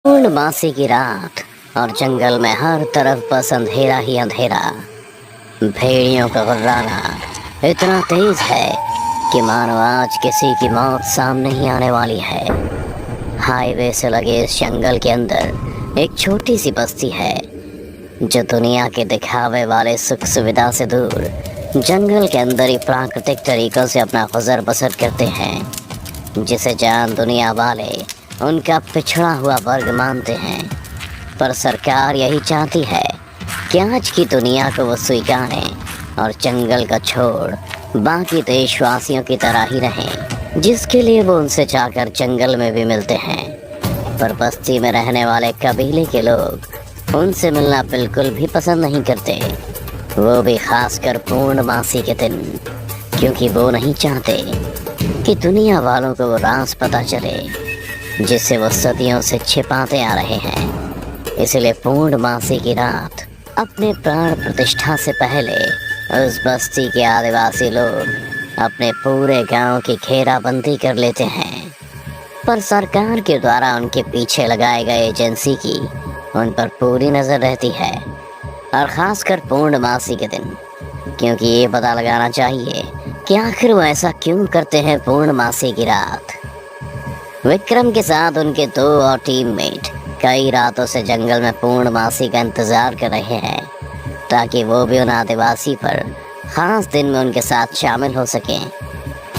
पूर्णमासी की रात और जंगल में हर तरफ बस अंधेरा ही अंधेरा। भेड़ियों का गुर्राना इतना तेज है कि मानो आज किसी की मौत सामने ही आने वाली है। हाईवे से लगे इस जंगल के अंदर एक छोटी सी बस्ती है जो दुनिया के दिखावे वाले सुख सुविधा से दूर जंगल के अंदर ही प्राकृतिक तरीकों से अपना गुजर बसर करते हैं, जिसे जान दुनिया वाले उनका पिछड़ा हुआ वर्ग मानते हैं। पर सरकार यही चाहती है कि आज की दुनिया को वो स्वीकारें और जंगल का छोड़ बाकी देशवासियों की तरह ही रहें, जिसके लिए वो उनसे जाकर जंगल में भी मिलते हैं। पर बस्ती में रहने वाले कबीले के लोग उनसे मिलना बिल्कुल भी पसंद नहीं करते, वो भी खासकर पूर्णमासी के दिन, क्योंकि वो नहीं चाहते कि दुनिया वालों को वो राज पता चले जिसे वो सदियों से छिपाते आ रहे हैं। इसलिए पूर्णमासी की रात अपने प्राण प्रतिष्ठा से पहले उस बस्ती के आदिवासी लोग अपने पूरे गांव की घेराबंदी कर लेते हैं। पर सरकार के द्वारा उनके पीछे लगाए गए एजेंसी की उन पर पूरी नज़र रहती है, और ख़ासकर पूर्णमासी के दिन, क्योंकि ये पता लगाना चाहिए कि आखिर वो ऐसा क्यों करते हैं। पूर्णमासी की रात विक्रम के साथ उनके दो और टीममेट कई रातों से जंगल में पूर्णमासी का इंतज़ार कर रहे हैं, ताकि वो भी उन आदिवासी पर ख़ास दिन में उनके साथ शामिल हो सकें।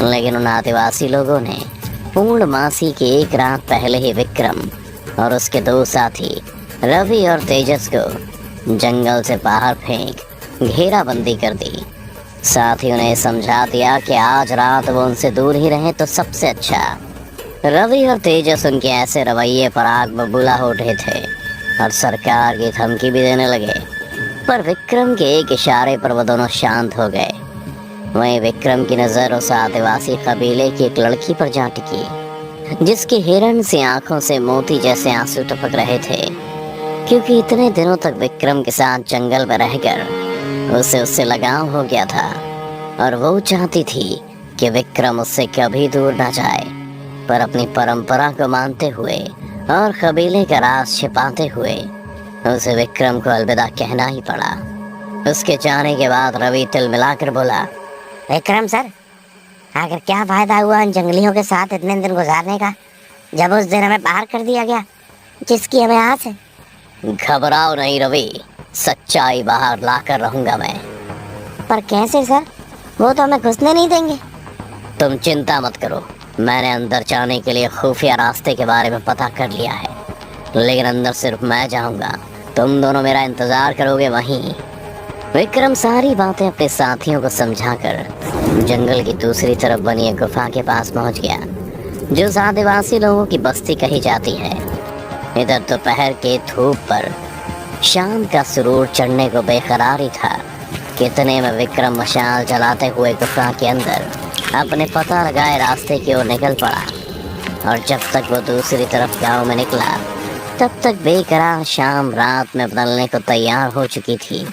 लेकिन उन आदिवासी लोगों ने पूर्णमासी के एक रात पहले ही विक्रम और उसके दो साथी रवि और तेजस को जंगल से बाहर फेंक घेराबंदी कर दी। साथ ही उन्हें समझा दिया कि आज रात वो उनसे दूर ही रहें तो सबसे अच्छा। रवि और तेजस उनके ऐसे रवैये पर आग बबूला हो उठे थे और सरकार की धमकी भी देने लगे, पर विक्रम के एक इशारे पर वो दोनों शांत हो गए। वहीं विक्रम की नज़र उस आदिवासी कबीले की एक लड़की पर जा टिकी, जिसकी हिरण सी आंखों से मोती जैसे आंसू टपक रहे थे, क्योंकि इतने दिनों तक विक्रम के साथ जंगल में रहकर उसे उससे लगाव हो गया था, और वो चाहती थी कि विक्रम उससे कभी दूर ना जाए। पर अपनी परंपरा को मानते हुए और कबीले का राज छिपाते हुए उसे विक्रम को अलविदा कहना ही पड़ा। उसके जाने के बाद रवि तिल मिलाकर बोला, विक्रम सर, आखिर क्या फायदा हुआ इन जंगलियों के साथ इतने दिन गुजारने का, जब उस दिन हमें बाहर कर दिया गया जिसकी हमें आस है। घबराओ नहीं रवि, सच्चाई बाहर लाकर रहूंगा मैं। पर कैसे सर, वो तो हमें घुसने नहीं देंगे। तुम चिंता मत करो, मैंने अंदर जाने के लिए खुफिया रास्ते के बारे में पता कर लिया है, लेकिन अंदर सिर्फ मैं जाऊंगा, तुम दोनों मेरा इंतजार करोगे वहीं। विक्रम सारी बातें अपने साथियों को समझाकर जंगल की दूसरी तरफ बनी एक गुफा के पास पहुंच गया, जो आदिवासी लोगों की बस्ती कही जाती है। इधर दोपहर के धूप पर शाम का सुरूर चढ़ने को बेकरार ही था। कितने में विक्रम मशाल जलाते हुए गुफा के अंदर अपने पता लगाए रास्ते की ओर निकल पड़ा, और जब तक वो दूसरी तरफ गांव में निकला तब तक बेकरार शाम रात में बदलने को तैयार हो चुकी थी।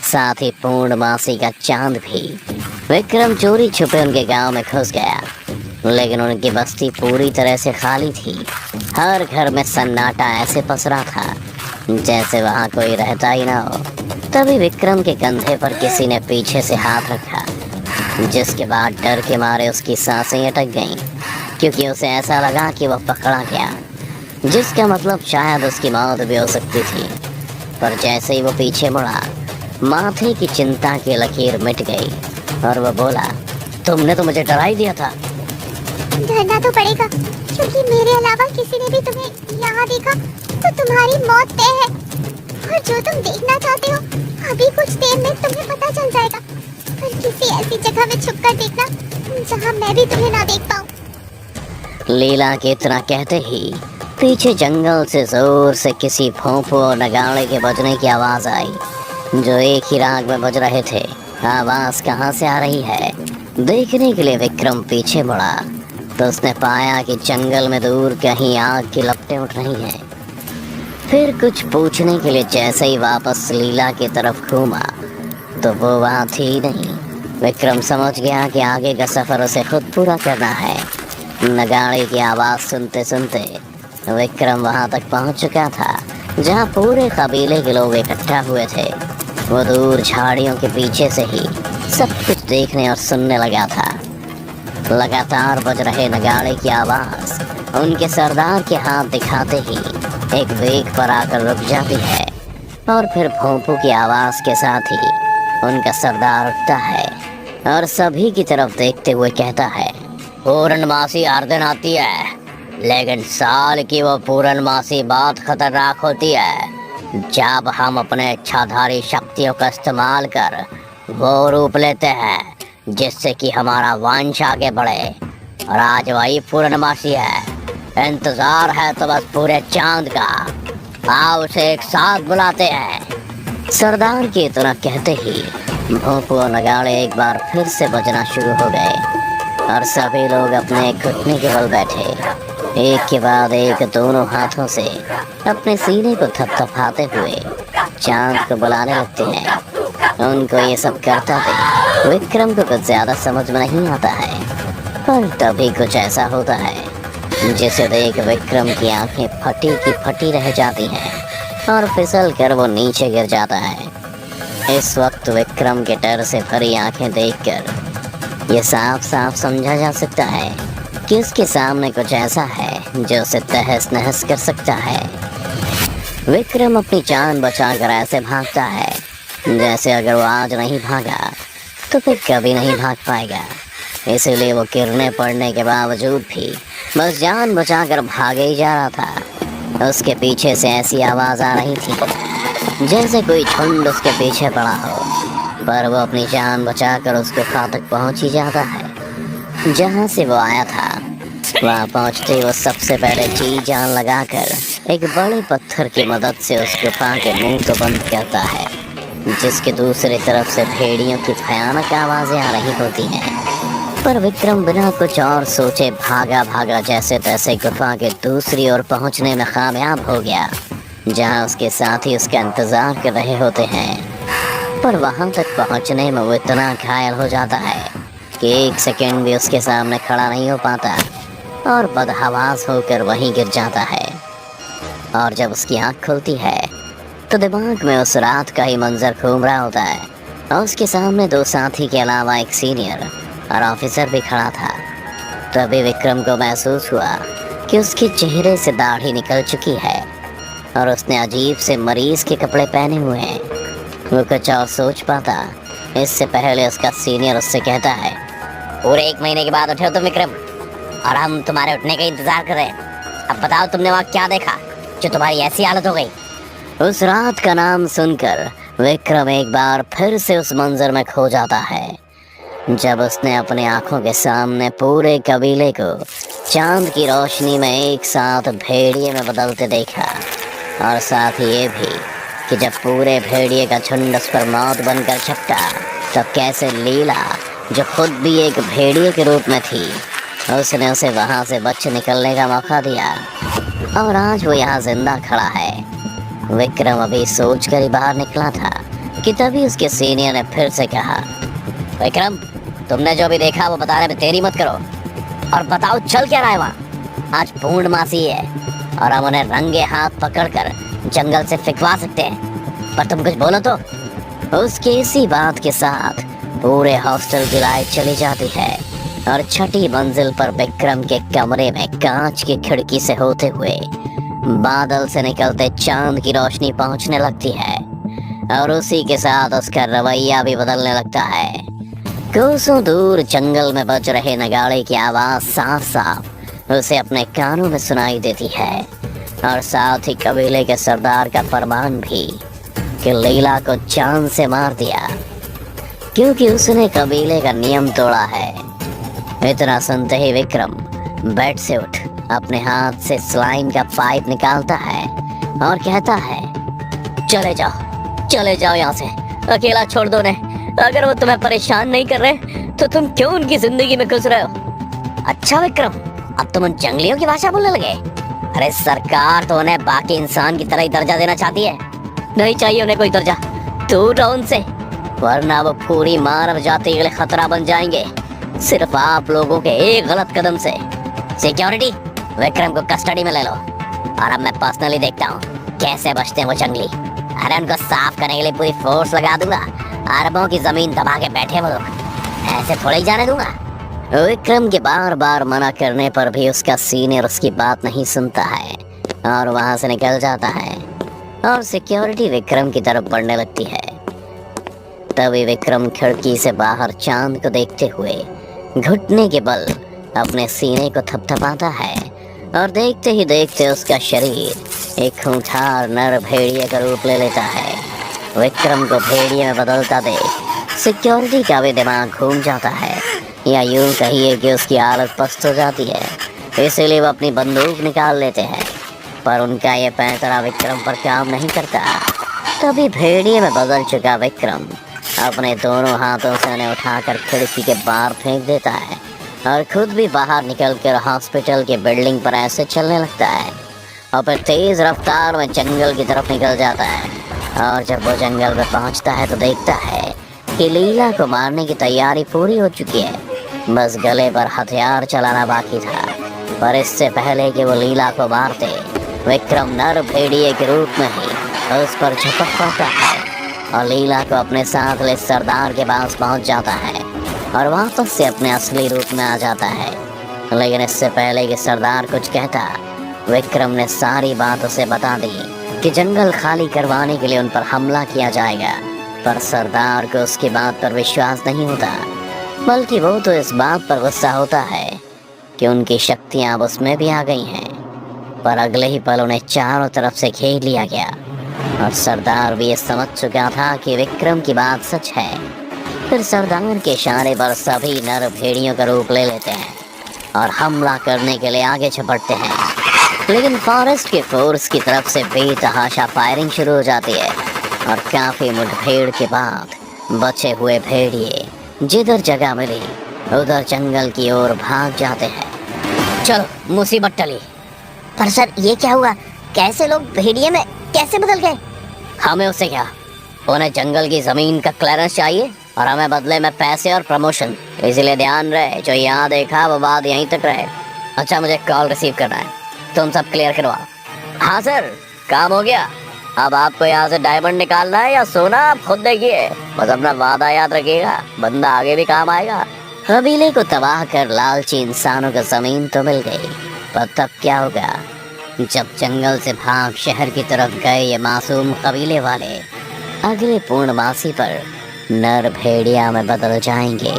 साथ ही पूर्णमासी का चांद भी। विक्रम चोरी छुपे उनके गांव में घुस गया, लेकिन उनकी बस्ती पूरी तरह से खाली थी। हर घर में सन्नाटा ऐसे पसरा था जैसे वहाँ कोई रहता ही ना हो। तभी विक्रम के कंधे पर किसी ने पीछे से हाथ रखा, जिसके बाद डर के मारे उसकी सांसें अटक गईं, क्योंकि उसे ऐसा लगा कि वह पकड़ा गया, जिसका मतलब शायद उसकी मौत भी हो सकती थी। पर जैसे ही वो पीछे मुड़ा, माथे की चिंता की लकीर मिट गई और वह बोला, तुमने तो मुझे डरा ही दिया था। डरना तो पड़ेगा, क्योंकि मेरे अलावा किसी ने भी तुम्हें यहाँ देखा तो तुम्हारी मौत तय है, और जो तुम देखना चाहते हो अभी कुछ देर में तुम्हें पता चल जाएगा। पर किसी ऐसी जगह में छुपकर देखना जहाँ मैं भी तुम्हें ना देख पाऊँ। लीला के इतना कहते ही पीछे जंगल से जोर से किसी भोंपू और नगाड़े के बजने की आवाज़ आई, जो एक ही राग में बज रहे थे। आवाज़ कहाँ से आ रही है देखने के लिए विक्रम पीछे मुड़ा तो उसने पाया कि जंगल में दूर कहीं आग की लपटें उठ रही हैं। फिर कुछ पूछने के लिए जैसे ही वापस लीला की तरफ घूमा तो वो वहाँ थी नहीं। विक्रम समझ गया कि आगे का सफ़र उसे खुद पूरा करना है। नगाड़े की आवाज़ सुनते सुनते विक्रम वहां तक पहुंच चुका था जहां पूरे कबीले के लोग इकट्ठा हुए थे। वो दूर झाड़ियों के पीछे से ही सब कुछ देखने और सुनने लगा था। लगातार बज रहे नगाड़े की आवाज उनके सरदार के हाथ दिखाते ही एक वेग पर आकर रुक जाती है और फिर भोंपू की आवाज के साथ ही उनका सरदार उठता है और सभी की तरफ देखते हुए कहता है, पूर्णमासी हर दिन आती है, लेकिन साल की वो पूर्णमासी बहुत खतरनाक होती है जब हम अपने इच्छाधारी शक्तियों का इस्तेमाल कर वो रूप लेते हैं जिससे कि हमारा वंश आगे बढ़े। और आज वही पूर्णमासी है। इंतजार है तो बस पूरे चांद का। आओ उसे एक साथ बुलाते हैं। सरदार की इतना कहते ही भोंपू और नगाड़े एक बार फिर से बजना शुरू हो गए और सभी लोग अपने घुटने के बल बैठे एक के बाद एक दोनों हाथों से अपने सीने को थपथपाते हुए चांद को बुलाने लगते हैं। उनको ये सब करता देख विक्रम को कुछ ज्यादा समझ में नहीं आता है, पर तभी कुछ ऐसा होता है जिसे देख विक्रम की आंखें फटी की फटी रह जाती हैं और फिसल कर वो नीचे गिर जाता है। इस वक्त विक्रम के डर से भरी आंखें देखकर ये साफ साफ समझा जा सकता है कि उसके सामने कुछ ऐसा है जो उसे तहस नहस कर सकता है। विक्रम अपनी जान बचाकर ऐसे भागता है जैसे अगर वो आज नहीं भागा तो फिर कभी नहीं भाग पाएगा। इसीलिए वो गिरने पड़ने के बावजूद भी बस जान बचाकर भागे ही जा रहा था। उसके पीछे से ऐसी आवाज आ रही थी जैसे कोई झुंड उसके पीछे पड़ा हो, पर वो अपनी जान बचाकर उस गुफा तक पहुंच ही जाता है जहां से वो आया था। वहां पहुंचते वो सबसे पहले जी जान लगाकर एक बड़े पत्थर की मदद से उस गुफा के मुंह को बंद करता है, जिसके दूसरी तरफ से भेड़ियों की भयानक आवाजें आ रही होती हैं। पर विक्रम बिना कुछ और सोचे भागा भागा जैसे तैसे गुफा के दूसरी ओर पहुंचने में कामयाब हो गया, जहां उसके साथी उसका इंतजार कर रहे होते हैं। पर वहां तक पहुंचने में वो इतना घायल हो जाता है कि एक सेकंड भी उसके सामने खड़ा नहीं हो पाता और बदहवास होकर वहीं गिर जाता है। और जब उसकी आंख खुलती है तो दिमाग में उस रात का ही मंजर घूम रहा होता है और उसके सामने दो साथी के अलावा एक सीनियर और ऑफिसर भी खड़ा था। तभी विक्रम को महसूस हुआ कि उसके चेहरे से दाढ़ी निकल चुकी है और उसने अजीब से मरीज के कपड़े पहने हुए हैं। वो कुछ और सोच पाता इससे पहले उसका सीनियर उससे कहता है, पूरे 1 महीने के बाद उठे हो तुम विक्रम, और हम तुम्हारे उठने का इंतजार कर रहे हैं। अब बताओ तुमने वहाँ क्या देखा जो तुम्हारी ऐसी हालत हो गई। उस रात का नाम सुनकर विक्रम एक बार फिर से उस मंजर में खो जाता है जब उसने अपने आंखों के सामने पूरे कबीले को चांद की रोशनी में एक साथ भेड़िए में बदलते देखा, और साथ ही ये भी कि जब पूरे भेड़िए का झुंड उस पर मौत बनकर छपटा तब कैसे लीला जो खुद भी एक भेड़िए के रूप में थी उसने उसे वहां से बच निकलने का मौका दिया और आज वो यहाँ जिंदा खड़ा है। विक्रम अभी सोच कर ही बाहर निकला था कि तभी उसके सीनियर ने फिर से कहा, विक्रम तुमने जो भी देखा वो बताने में देरी मत करो और बताओ चल क्या रहा है वहाँ। आज पूर्णमासी है और हम उन्हें रंगे हाथ पकड़कर जंगल से फिकवा सकते हैं, पर तुम कुछ बोलो तो। उसकी इसी बात के साथ पूरे हॉस्टल की लाइट चली जाती है और छठी मंजिल पर विक्रम के कमरे में कांच की खिड़की से होते हुए बादल से निकलते चांद की रोशनी पहुंचने लगती है और उसी के साथ उसका रवैया भी बदलने लगता है। कोसों दूर जंगल में बज रहे नगाड़े की आवाज साफ साफ उसे अपने कानों में सुनाई देती है और साथ ही कबीले के सरदार का फरमान भी कि लीला को जान से मार दिया क्योंकि उसने कबीले का नियम तोड़ा है। इतना सुनते ही विक्रम बेड से उठ अपने हाथ से स्लाइम का पाइप निकालता है और कहता है, चले जाओ यहाँ से, अकेला छोड़ दो उन्हें। अगर वो तुम्हें परेशान नहीं कर रहे तो तुम क्यों उनकी जिंदगी में घुस रहे हो। अच्छा विक्रम, अब तुम उन जंगलियों की भाषा बोलने लगे। अरे सरकार तो उन्हें बाकी इंसान की तरह ही दर्जा देना चाहती है। नहीं चाहिए उन्हें कोई दर्जा, दूर रहो उनसे, वरना वो पूरी मानव जाति के लिए खतरा बन जाएंगे सिर्फ आप लोगों के एक गलत कदम से। सिक्योरिटी, विक्रम को कस्टडी में ले लो और अब मैं पर्सनली देखता हूँ कैसे बचते हैं वो जंगली। अरे उनको साफ करने के लिए पूरी फोर्स लगा दूंगा। अरबों की जमीन दबा के बैठे वो लोग, ऐसे थोड़े ही जाने दूंगा। विक्रम के बार बार मना करने पर भी उसका सीनियर उसकी बात नहीं सुनता है और वहां से निकल जाता है और सिक्योरिटी विक्रम की तरफ बढ़ने लगती है। तभी विक्रम खिड़की से बाहर चांद को देखते हुए घुटने के बल अपने सीने को थपथपाता है और देखते ही देखते उसका शरीर एक खूंखार नर भेड़िए का रूप ले लेता है। विक्रम को भेड़िए में बदलता देख सिक्योरिटी का भी दिमाग घूम जाता है, या यूं कहिए कि उसकी हालत पस्त हो जाती है। इसीलिए वो अपनी बंदूक निकाल लेते हैं, पर उनका ये पैंतरा विक्रम पर काम नहीं करता। तभी भेड़िए में बदल चुका विक्रम अपने दोनों हाथों से उन्हें उठाकर खिड़की के बाहर फेंक देता है और खुद भी बाहर निकलकर हॉस्पिटल की बिल्डिंग पर ऐसे चलने लगता है और फिर तेज रफ्तार में जंगल की तरफ निकल जाता है। और जब वो जंगल में पहुंचता है तो देखता है कि लीला को मारने की तैयारी पूरी हो चुकी है, बस गले पर हथियार चलाना बाकी था। पर इससे पहले कि वो लीला को मारते, विक्रम नर भेड़िए के रूप में ही उस पर झपट पड़ता है और लीला को अपने साथ ले सरदार के पास पहुंच जाता है और वापस से अपने असली रूप में आ जाता है। लेकिन इससे पहले कि सरदार कुछ कहता, विक्रम ने सारी बात उसे बता दी कि जंगल खाली करवाने के लिए उन पर हमला किया जाएगा। पर सरदार को उसकी बात पर विश्वास नहीं होता, बल्कि वो तो इस बात पर गुस्सा होता है कि उनकी शक्तियां अब उसमें भी आ गई हैं। पर अगले ही पल उन्हें चारों तरफ से घेर लिया गया और सरदार भी ये समझ चुका था कि विक्रम की बात सच है। फिर सरदार के इशारे पर सभी नर भेड़ियों का रूप ले लेते हैं और हमला करने के लिए आगे झपटते हैं। लेकिन फॉरेस्ट के फोर्स की तरफ से बेतहाशा फायरिंग शुरू हो जाती है और काफी मुठभेड़ के बाद बचे हुए भेड़िए जिधर जगह मिली उधर जंगल की ओर भाग जाते हैं। चलो मुसीबत टली। पर सर ये क्या हुआ? कैसे लोग भेड़िए में कैसे बदल गए? हमें उससे क्या, उन्हें जंगल की जमीन का क्लियरेंस चाहिए और हमें बदले में पैसे और प्रमोशन। इसलिए ध्यान रहे, जो यहाँ देखा वो बात यहीं तक रहे। अच्छा, मुझे कॉल रिसीव करना है, तुम सब क्लियर करवाओ। हाँ सर, काम हो गया। अब आपको यहाँ से डायमंड निकालना है या सोना, आप खुद देखिए। बस अपना वादा याद रखिएगा, बंदा आगे भी काम आएगा। कबीले को तबाह कर लालची इंसानों को जमीन तो मिल गई, पर तब क्या होगा जब जंगल से भाग शहर की तरफ गए ये मासूम कबीले वाले अगले पूर्णमासी पर नर भेड़िया में बदल जाएंगे।